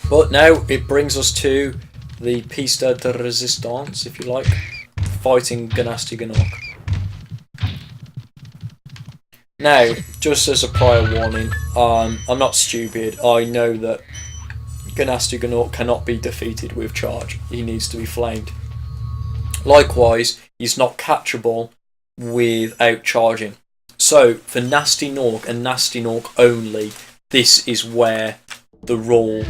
But now it brings us to the piece de resistance, if you like, fighting Gnasty Gnorc. Now, just as a prior warning, I'm not stupid. I know that Gnasty Gnorc cannot be defeated with charge. He needs to be flamed. Likewise, he's not catchable without charging. So, for Gnasty Gnorc and Gnasty Gnorc only, this is where the rule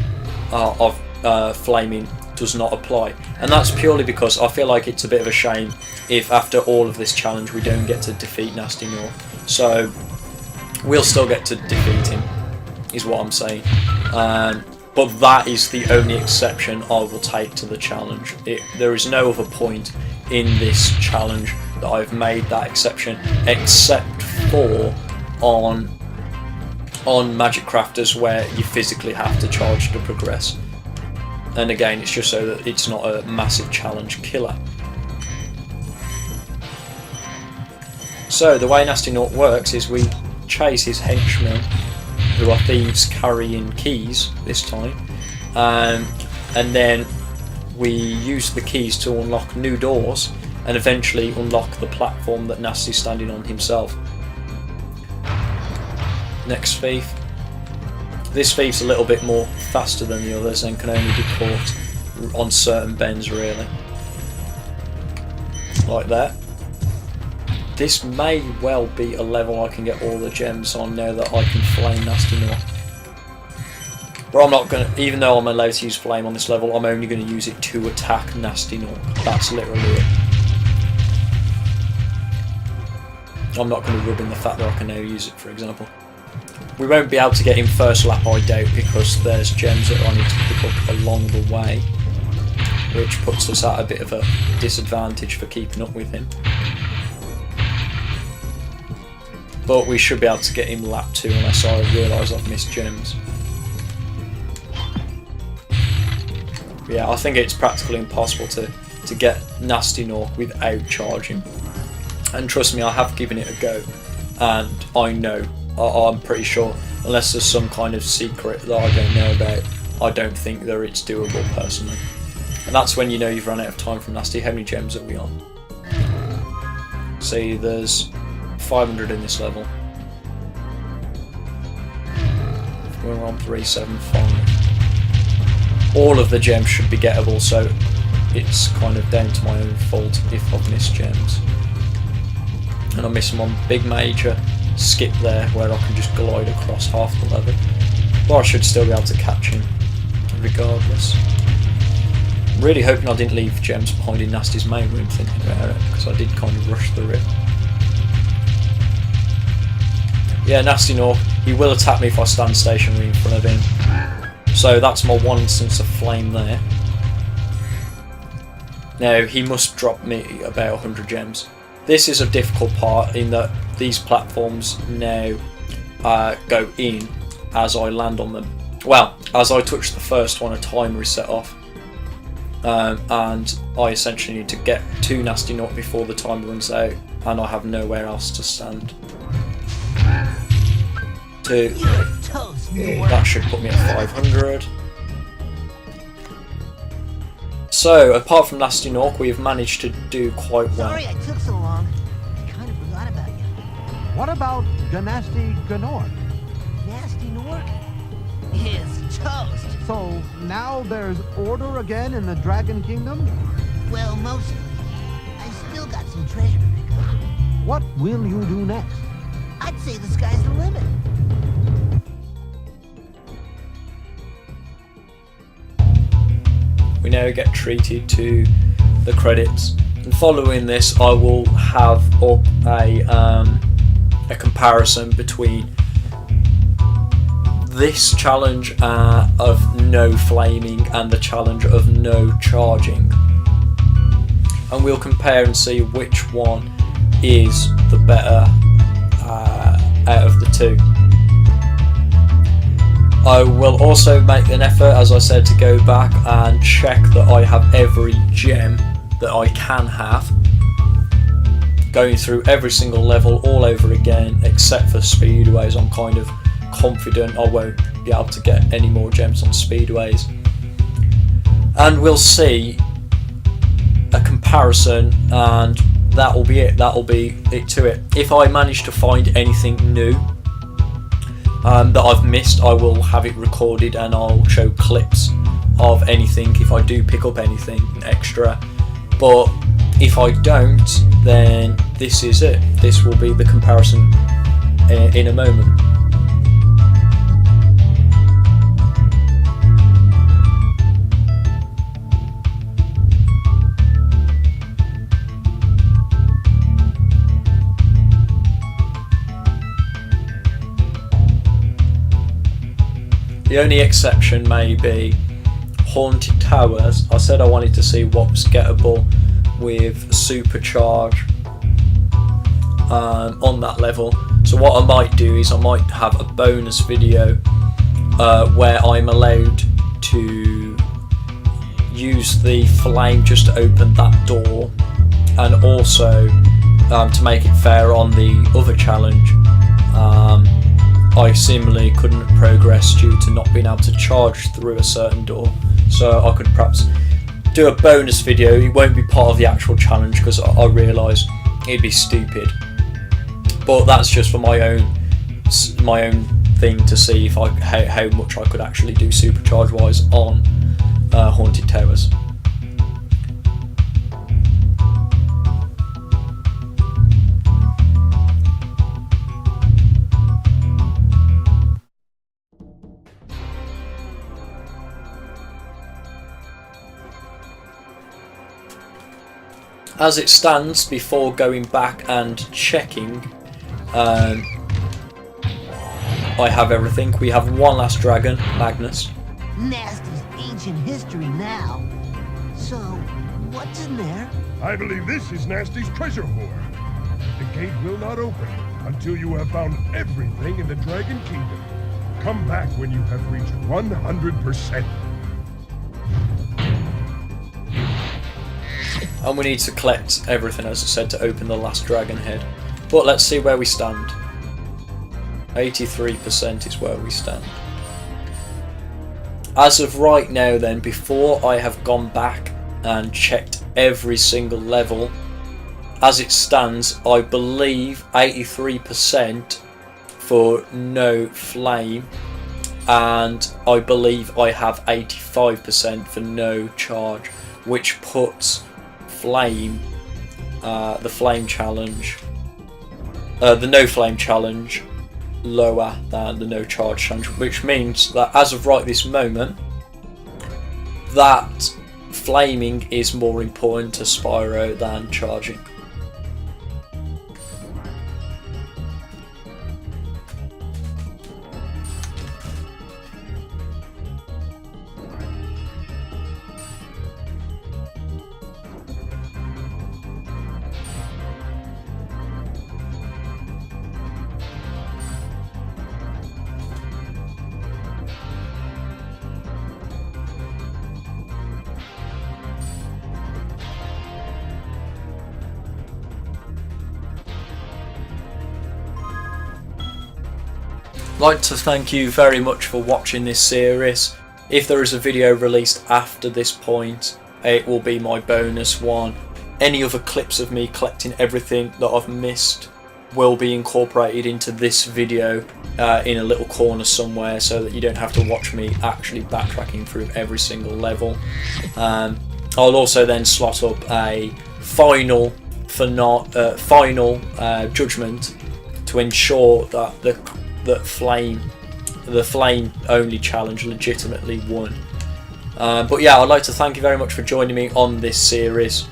of flaming does not apply. And that's purely because I feel like it's a bit of a shame if after all of this challenge we don't get to defeat Gnasty Gnorc. So, we'll still get to defeat him, is what I'm saying. But that is the only exception I will take to the challenge. There is no other point in this challenge that I've made that exception, except for on Magic Crafters, where you physically have to charge to progress. And again, it's just so that it's not a massive challenge killer. So the way Gnasty Gnorc works is we chase his henchmen, who are thieves carrying keys this time, and then we use the keys to unlock new doors and eventually unlock the platform that Gnasty's standing on himself. Next thief. This thief's a little bit more faster than the others and can only be caught on certain bends, really. Like that. This may well be a level I can get all the gems on now that I can flame Gnasty Gnorc. But I'm not gonna, even though I'm allowed to use flame on this level, I'm only going to use it to attack Gnasty Gnorc. That's literally it. I'm not going to rub in the fact that I can now use it, for example. We won't be able to get him first lap, I doubt, because there's gems that I need to pick up along the way, which puts us at a bit of a disadvantage for keeping up with him. But we should be able to get him lap 2 unless I realise I've missed gems. Yeah, I think it's practically impossible to get Gnasty Gnorc without charging. And trust me, I have given it a go, and I know, I'm pretty sure, unless there's some kind of secret that I don't know about, I don't think that it's doable personally. And that's when you know you've run out of time from Gnasty. How many gems are we on? See, there's 500 in this level. We're on 375. All of the gems should be gettable, so it's kind of down to my own fault if I've missed gems. And I miss them on Big Major, skip there where I can just glide across half the level. But I should still be able to catch him regardless. I'm really hoping I didn't leave gems behind in Gnasty's main room thinking about it, because I did kind of rush through it. Yeah, Gnasty Gnorc, he will attack me if I stand stationary in front of him. So that's my one instance of flame there. Now, he must drop me about 100 gems. This is a difficult part in that these platforms now go in as I land on them. Well, as I touch the first one, a timer is set off. And I essentially need to get to Gnasty Gnorc before the timer runs out, and I have nowhere else to stand. That should put me at 500. So, apart from Gnasty Gnorc, we have managed to do quite well. Sorry I took so long. I kind of forgot about you. What about Gnasty Gnorc? Gnasty Gnorc is toast. So now there's order again in the Dragon Kingdom? Well, mostly. I still got some treasure to pick up. What will you do next? I'd say the sky's the limit. We now get treated to the credits, and following this I will have up a comparison between this challenge of no flaming and the challenge of no charging, and we'll compare and see which one is the better out of the two. I will also make an effort, as I said, to go back and check that I have every gem that I can have, going through every single level all over again, except for speedways. I'm kind of confident I won't be able to get any more gems on speedways, and we'll see a comparison, and that'll be it. That'll be it to it. If I manage to find anything new that I've missed, I will have it recorded and I'll show clips of anything if I do pick up anything extra. But if I don't, then this is it. This will be the comparison in a moment. The only exception may be Haunted Towers. I said I wanted to see what was gettable with Supercharge on that level. So what I might do is I might have a bonus video where I'm allowed to use the flame just to open that door, and also to make it fair on the other challenge, I similarly couldn't progress due to not being able to charge through a certain door. So I could perhaps do a bonus video. It won't be part of the actual challenge because I realise it'd be stupid. But that's just for my own thing to see if how much I could actually do supercharge wise on Haunted Towers. As it stands, before going back and checking, I have everything. We have one last dragon, Magnus. Nasty's ancient history now. So, what's in there? I believe this is Nasty's treasure hoard. The gate will not open until you have found everything in the Dragon Kingdom. Come back when you have reached 100%. And we need to collect everything, as I said, to open the last dragon head. But let's see where we stand. 83% is where we stand. As of right now then, before I have gone back and checked every single level, as it stands, I believe 83% for no flame, and I believe I have 85% for no charge, which puts flame, the flame challenge, the no flame challenge lower than the no charge challenge, which means that as of right this moment, that flaming is more important to Spyro than charging. I'd like to thank you very much for watching this series. If there is a video released after this point, it will be my bonus one. Any other clips of me collecting everything that I've missed will be incorporated into this video in a little corner somewhere, so that you don't have to watch me actually backtracking through every single level. I'll also then slot up a final judgment to ensure that the flame only challenge legitimately won. But yeah, I'd like to thank you very much for joining me on this series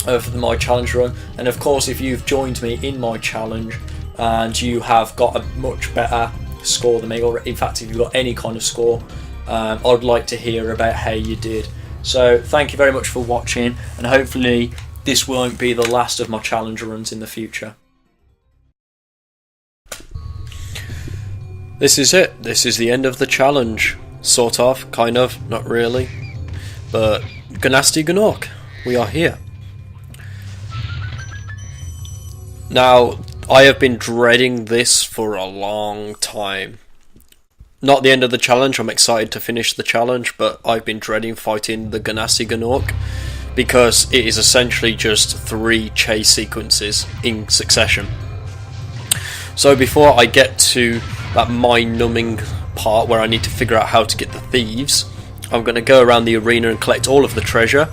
of my challenge run, and of course if you've joined me in my challenge and you have got a much better score than me, or in fact if you've got any kind of score, I'd like to hear about how you did. So thank you very much for watching, and hopefully this won't be the last of my challenge runs in the future. This is it. This is the end of the challenge. Sort of, kind of, not really. But Gnasty Gnorc, we are here. Now, I have been dreading this for a long time. not the end of the challenge. I'm excited to finish the challenge, but I've been dreading fighting the Ganassi Gnorc because it is essentially just 3 chase sequences in succession. So before I get to that mind-numbing part where I need to figure out how to get the thieves, I'm going to go around the arena and collect all of the treasure.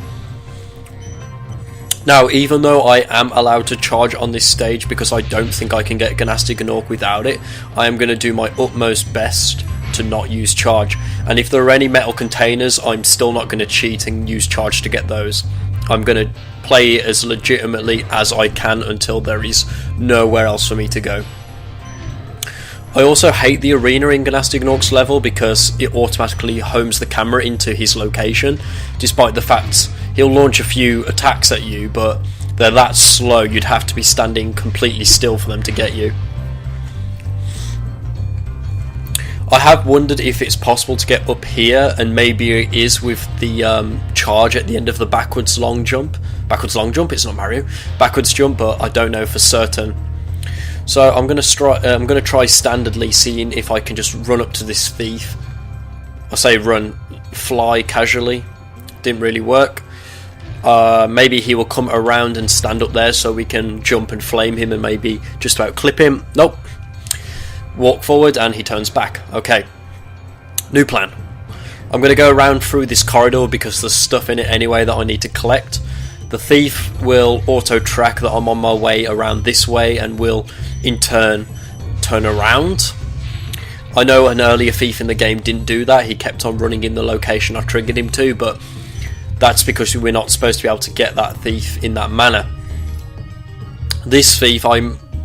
Now, even though I am allowed to charge on this stage because I don't think I can get Ganassi Gnorc without it, I am going to do my utmost best to not use charge. And if there are any metal containers, I'm still not going to cheat and use charge to get those. I'm going to play it as legitimately as I can until there is nowhere else for me to go. I also hate the arena in Ganassi Gnorc's level because it automatically homes the camera into his location, despite the fact he'll launch a few attacks at you, but they're that slow you'd have to be standing completely still for them to get you. I have wondered if it's possible to get up here, and maybe it is with the charge at the end of the backwards long jump. Backwards long jump? It's not Mario. Backwards jump, but I don't know for certain. So I'm gonna try standardly, seeing if I can just run up to this thief. I say run, fly casually. Didn't really work. Maybe he will come around and stand up there so we can jump and flame him and maybe just about clip him. Nope. Walk forward and he turns back. Okay. New plan. I'm going to go around through this corridor because there's stuff in it anyway that I need to collect. The thief will auto-track that I'm on my way around this way and will, in turn, turn around. I know an earlier thief in the game didn't do that. He kept on running in the location I triggered him to, but that's because we're not supposed to be able to get that thief in that manner. This thief,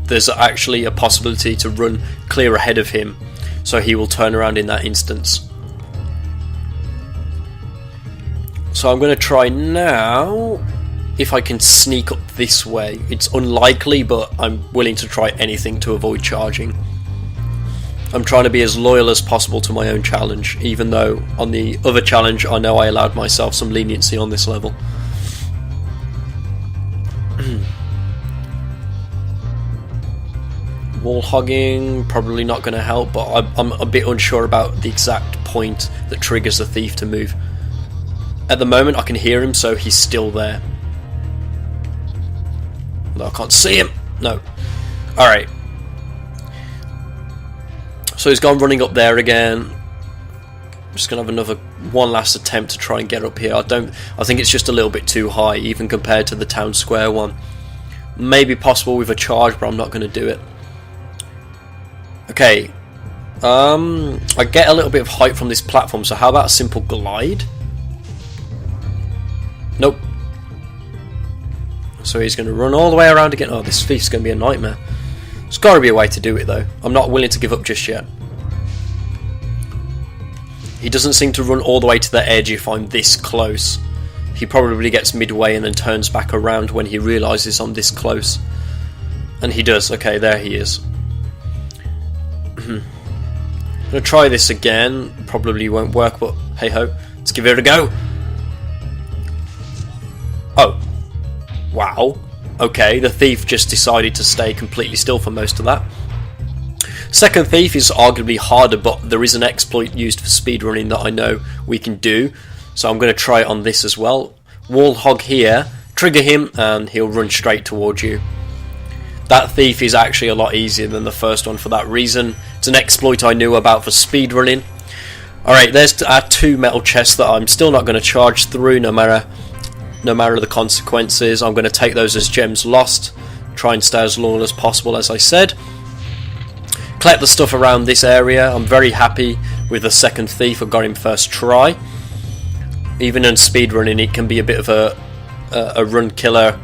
there's actually a possibility to run clear ahead of him, so he will turn around in that instance. So I'm going to try now if I can sneak up this way. It's unlikely, but I'm willing to try anything to avoid charging. I'm trying to be as loyal as possible to my own challenge, even though on the other challenge I know I allowed myself some leniency on this level. Wall hogging, probably not going to help, but I'm a bit unsure about the exact point that triggers the thief to move. At the moment I can hear him, so he's still there. No, I can't see him. No. Alright. So he's gone running up there again. I'm just going to have one last attempt to try and get up here. I think it's just a little bit too high, even compared to the town square one. Maybe possible with a charge, but I'm not going to do it. Okay. I get a little bit of height from this platform, so how about a simple glide? Nope. So he's going to run all the way around again. Oh, this thief's going to be a nightmare. There's got to be a way to do it though. I'm not willing to give up just yet. He doesn't seem to run all the way to the edge if I'm this close. He probably gets midway and then turns back around when he realises I'm this close. And he does. Okay, there he is. I'm going to try this again. Probably won't work, but hey ho. Let's give it a go. Oh. Wow. Okay, the thief just decided to stay completely still for most of that. Second thief is arguably harder, but there is an exploit used for speedrunning that I know we can do. So I'm going to try it on this as well. Wall hog here, trigger him, and he'll run straight towards you. That thief is actually a lot easier than the first one for that reason. It's an exploit I knew about for speedrunning. Alright, there's our 2 metal chests that I'm still not going to charge through no matter the consequences. I'm going to take those as gems lost, try and stay as long as possible, as I said. Collect the stuff around this area. I'm very happy with the second thief. I got him first try. Even in speedrunning, it can be a bit of a run killer.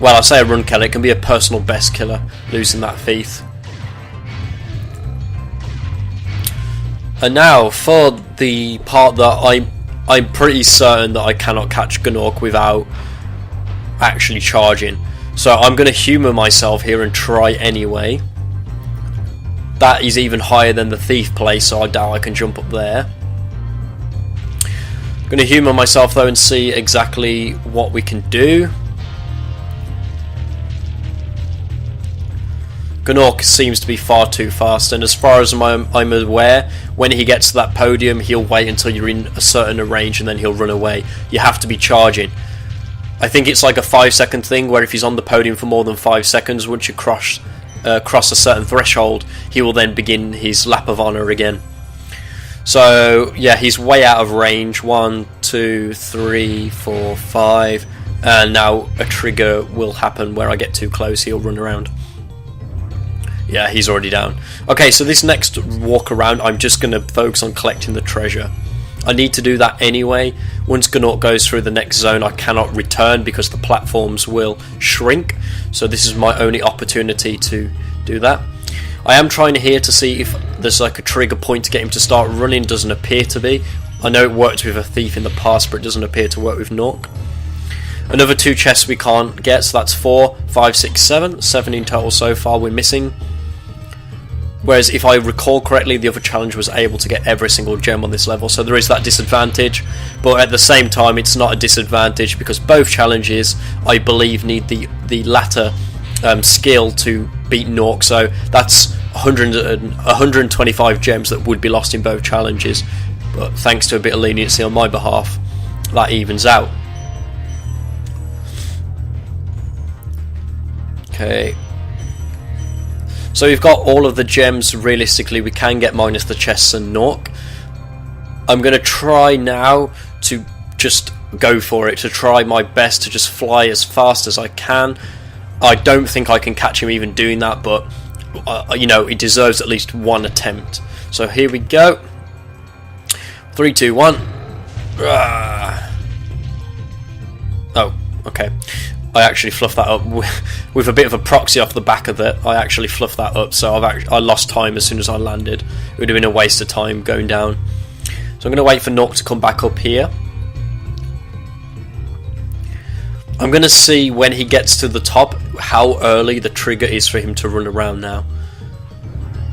Well, I say a run killer, it can be a personal best killer, losing that thief. And now for the part that I'm pretty certain that I cannot catch Gnorc without actually charging. So I'm going to humour myself here and try anyway. That is even higher than the thief place, so I doubt I can jump up there. I'm going to humour myself though and see exactly what we can do. Gnorc seems to be far too fast, and as far as I'm aware, when he gets to that podium, he'll wait until you're in a certain range and then he'll run away. You have to be charging. I think it's like a 5-second thing, where if he's on the podium for more than 5 seconds, once you cross a certain threshold, he will then begin his lap of honour again. So yeah, he's way out of range. 1, 2, 3, 4, 5, and now a trigger will happen where I get too close, he'll run around. Yeah, he's already down. Okay, so this next walk around, I'm just going to focus on collecting the treasure. I need to do that anyway. Once Gnorc goes through the next zone, I cannot return because the platforms will shrink. So this is my only opportunity to do that. I am trying here to see if there's like a trigger point to get him to start running. Doesn't appear to be. I know it worked with a thief in the past, but it doesn't appear to work with Gnorc. Another 2 chests we can't get, so that's 4, 5, 6, 7. 7 in total so far we're missing. Whereas if I recall correctly, the other challenge was able to get every single gem on this level, so there is that disadvantage. But at the same time, it's not a disadvantage because both challenges, I believe, need the latter skill to beat Gnorc. So that's 125 gems that would be lost in both challenges. But thanks to a bit of leniency on my behalf, that evens out. Okay. So we've got all of the gems. Realistically, we can get minus the chests and Gnorc. I'm going to try now to just go for it, to try my best to just fly as fast as I can. I don't think I can catch him even doing that, but you know, he deserves at least one attempt. So here we go. 3, 2, 1. Oh, okay. I actually fluffed that up with a bit of a proxy off the back of it. I actually fluffed that up, so I lost time as soon as I landed. It would have been a waste of time going down. So I'm going to wait for Gnorc to come back up here. I'm going to see when he gets to the top how early the trigger is for him to run around now.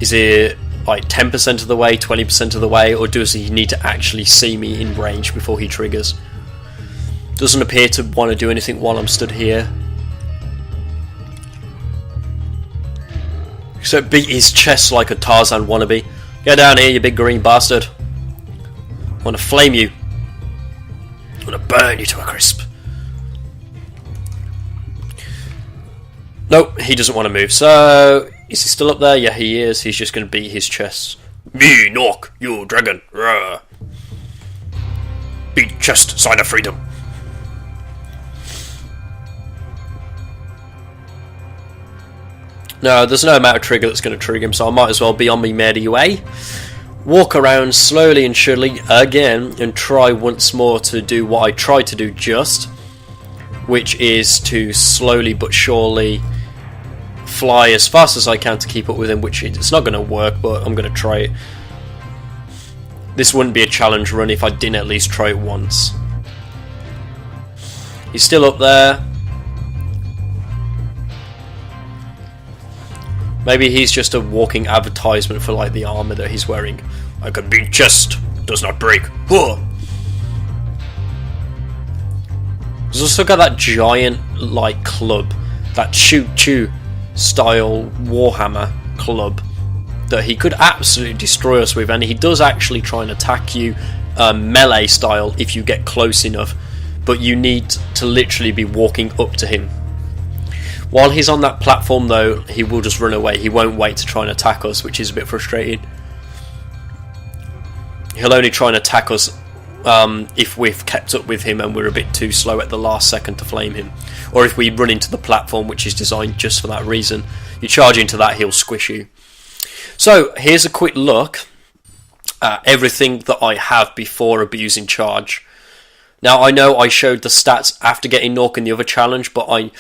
Is it like 10% of the way, 20% of the way, or does he need to actually see me in range before he triggers? Doesn't appear to want to do anything while I'm stood here. Except beat his chest like a Tarzan wannabe. Get down here, you big green bastard. I want to flame you. I want to burn you to a crisp. Nope, he doesn't want to move. So, is he still up there? Yeah, he is. He's just going to beat his chest. Me, Gnorc, you dragon. Rawr. Beat chest, sign of freedom. No, there's no amount of trigger that's going to trigger him, so I might as well be on me merry way. Walk around slowly and surely again and try once more to do what I tried to do just, which is to slowly but surely fly as fast as I can to keep up with him, which it's not going to work, but I'm going to try it. This wouldn't be a challenge run if I didn't at least try it once. He's still up there. Maybe he's just a walking advertisement for like the armour that he's wearing. I can beat chest, does not break. Huh. He's also got that giant like club, that choo-choo style Warhammer club that he could absolutely destroy us with, and he does actually try and attack you melee style if you get close enough, but you need to literally be walking up to him. While he's on that platform though, he will just run away. He won't wait to try and attack us, which is a bit frustrating. He'll only try and attack us if we've kept up with him and we're a bit too slow at the last second to flame him. Or if we run into the platform, which is designed just for that reason. You charge into that, he'll squish you. So, here's a quick look at everything that I have before abusing charge. Now, I know I showed the stats after getting Gnorc in the other challenge, but I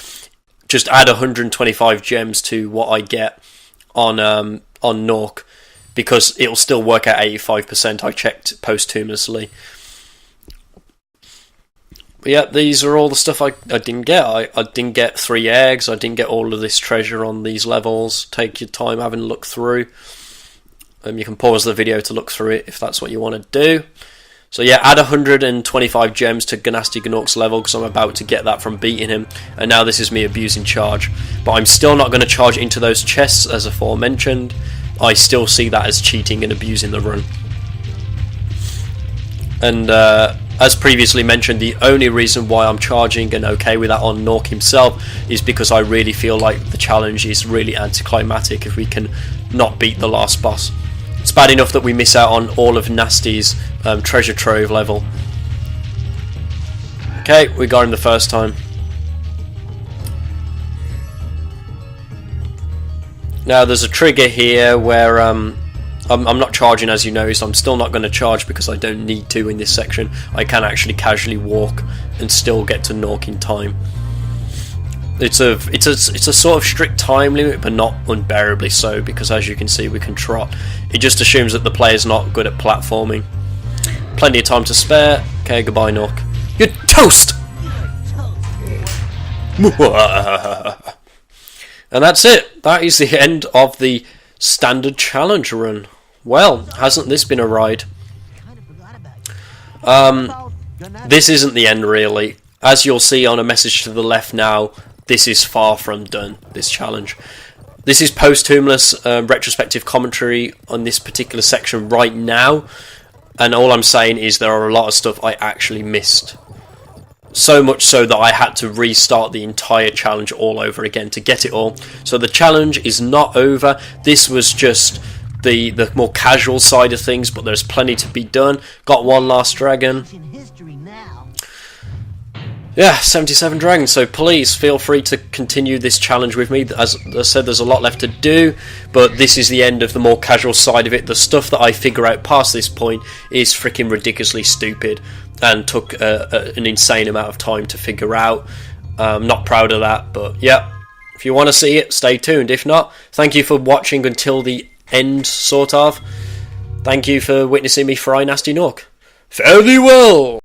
just add 125 gems to what I get on Gnorc, because it'll still work at 85%. I checked posthumously. But yeah, these are all the stuff I didn't get. I didn't get 3 eggs. I didn't get all of this treasure on these levels. Take your time having a look through. You can pause the video to look through it if that's what you want to do. So yeah, add 125 gems to Gnasty Gnorc's level because I'm about to get that from beating him. And now this is me abusing charge. But I'm still not going to charge into those chests as aforementioned. I still see that as cheating and abusing the run. And as previously mentioned, the only reason why I'm charging and okay with that on Gnorc himself is because I really feel like the challenge is really anticlimactic if we can not beat the last boss. It's bad enough that we miss out on all of Gnasty's treasure trove level. Okay, we got him the first time. Now there's a trigger here where I'm not charging, as you noticed. I'm still not going to charge because I don't need to in this section. I can actually casually walk and still get to Gnorc in time. It's a sort of strict time limit, but not unbearably so, because as you can see we can trot. It just assumes that the player's not good at platforming. Plenty of time to spare. Okay, goodbye Gnorc. You're toast! And that's it. That is the end of the standard challenge run. Well, hasn't this been a ride? This isn't the end really. As you'll see on a message to the left now, this is far from done, this challenge. This is posthumous retrospective commentary on this particular section right now, and all I'm saying is there are a lot of stuff I actually missed. So much so that I had to restart the entire challenge all over again to get it all. So the challenge is not over. This was just the more casual side of things, but there's plenty to be done. Got one last dragon. Yeah, 77 dragons, so please feel free to continue this challenge with me. As I said, there's a lot left to do, but this is the end of the more casual side of it. The stuff that I figure out past this point is freaking ridiculously stupid and took an insane amount of time to figure out. I'm not proud of that, but yeah, if you want to see it, stay tuned. If not, thank you for watching until the end, sort of. Thank you for witnessing me fry Nasty Gnorc. Fare thee well!